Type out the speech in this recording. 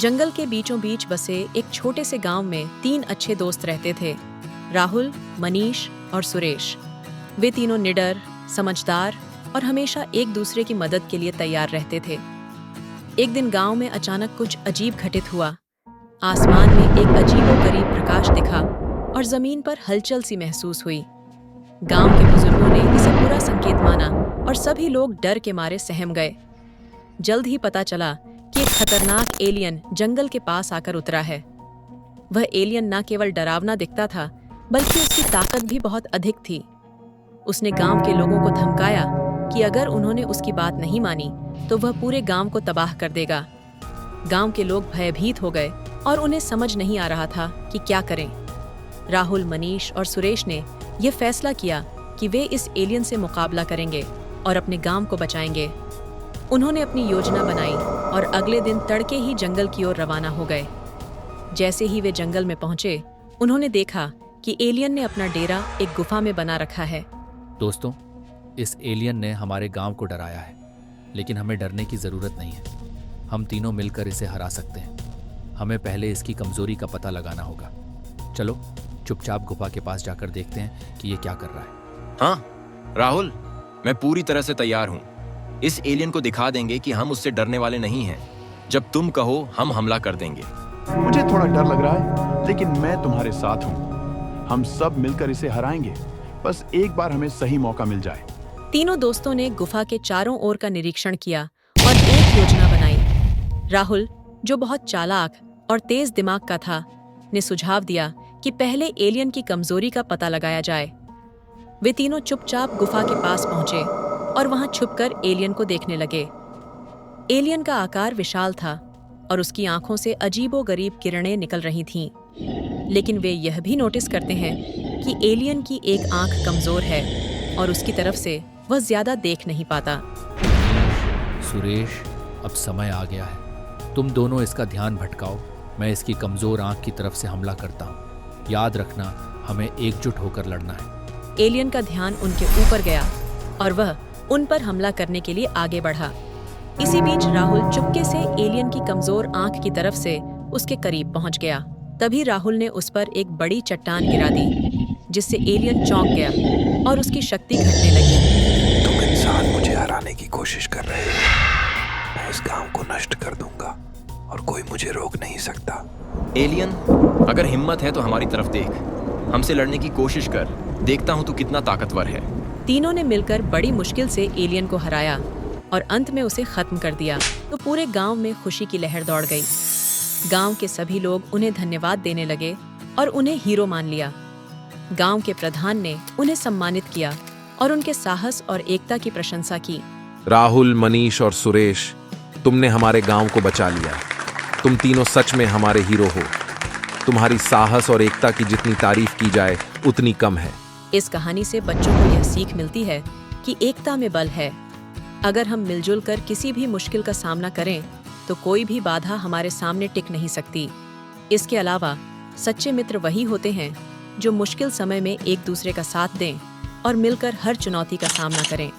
जंगल के बीचों बीच बसे एक छोटे से गांव में 3 अच्छे दोस्त रहते थे, राहुल, मनीष और सुरेश। वे तीनों निडर, समझदार और हमेशा एक दूसरे की मदद के लिए तैयार रहते थे। एक दिन गांव में अचानक कुछ अजीब घटित हुआ। आसमान में एक अजीबोगरीब प्रकाश दिखा और जमीन पर हलचल सी महसूस हुई। गांव के बुजुर्गों ने इसे बुरा संकेत माना और सभी लोग डर के मारे सहम गए। जल्द ही पता चला कि एक खतरनाक एलियन जंगल के पास आकर उतरा है। वह एलियन न केवल डरावना दिखता था, बल्कि उसकी ताकत भी बहुत अधिक थी। उसने गांव के लोगों को धमकाया कि अगर उन्होंने उसकी बात नहीं मानी तो वह पूरे गांव को तबाह कर देगा। गांव के लोग भयभीत हो गए और उन्हें समझ नहीं आ रहा था कि क्या करें। राहुल, मनीष और सुरेश ने यह फैसला किया कि वे इस एलियन से मुकाबला करेंगे और अपने गांव को बचाएंगे। उन्होंने अपनी योजना बनाई और अगले दिन तड़के ही जंगल की ओर रवाना हो गए। जैसे ही वे जंगल में पहुंचे, उन्होंने देखा कि एलियन ने अपना डेरा एक गुफा में बना रखा है। दोस्तों, इस एलियन ने हमारे गांव को डराया है, लेकिन हमें डरने की जरूरत नहीं है। हम तीनों मिलकर इसे हरा सकते हैं। हमें पहले इसकी कमजोरी का पता लगाना होगा। चलो चुपचाप गुफा के पास जाकर देखते हैं कि ये क्या कर रहा है। हाँ राहुल, मैं पूरी तरह से तैयार हूँ। इस एलियन को दिखा देंगे कि हम उससे डरने वाले नहीं हैं। जब तुम कहो हम हमला कर देंगे। मुझे थोड़ा डर लग रहा है, लेकिन मैं तुम्हारे साथ हूँ। हम सब मिलकर इसे हराएंगे। बस एक बार हमें सही मौका मिल जाए। तीनों दोस्तों ने गुफा के चारों ओर का निरीक्षण किया और एक योजना बनाई। राहुल, जो बहुत चालाक और तेज दिमाग का था, ने सुझाव दिया कि पहले एलियन की कमजोरी का पता लगाया जाए। वे तीनों चुपचाप गुफा के पास पहुंचे और वहां छुपकर एलियन को देखने लगे। एलियन का आकार विशाल था और उसकी आंखों से अजीबोगरीब किरणें निकल रही थीं। लेकिन वे यह भी नोटिस करते हैं कि एलियन की एक आंख कमजोर है और उसकी तरफ से वह ज्यादा देख नहीं पाता। सुरेश, अब समय आ गया है। तुम दोनों इसका ध्यान भटकाओ। मैं इसकी कमजोर आंख की तरफ से हमला करता हूँ। याद रखना, हमें एकजुट होकर लड़ना है। एलियन का ध्यान उनके ऊपर गया और वह उन पर हमला करने के लिए आगे बढ़ा। इसी बीच राहुल चुपके से एलियन की कमजोर आंख की तरफ से उसके करीब पहुंच गया। तभी राहुल ने उस पर एक बड़ी चट्टान गिरा दी, जिससे एलियन चौंक गया और उसकी शक्ति घटने लगी। तुम इंसान मुझे हराने की कोशिश कर रहे हो। मैं इस गांव को नष्ट कर दूंगा और कोई मुझे रोक नहीं सकता। एलियन, अगर हिम्मत है तो हमारी तरफ देख। हमसे लड़ने की कोशिश कर। देखता हूँ तू कितना ताकतवर है। तीनों ने मिलकर बड़ी मुश्किल से एलियन को हराया और अंत में उसे खत्म कर दिया। तो पूरे गांव में खुशी की लहर दौड़ गई। गांव के सभी लोग उन्हें धन्यवाद देने लगे और उन्हें हीरो मान लिया। गांव के प्रधान ने उन्हें सम्मानित किया और उनके साहस और एकता की प्रशंसा की। राहुल, मनीष और सुरेश, तुमने हमारे गांव को बचा लिया। तुम तीनों सच में हमारे हीरो हो। तुम्हारी साहस और एकता की जितनी तारीफ की जाए उतनी कम है। इस कहानी से बच्चों को यह सीख मिलती है कि एकता में बल है। अगर हम मिलजुल कर किसी भी मुश्किल का सामना करें तो कोई भी बाधा हमारे सामने टिक नहीं सकती। इसके अलावा सच्चे मित्र वही होते हैं जो मुश्किल समय में एक दूसरे का साथ दें और मिलकर हर चुनौती का सामना करें।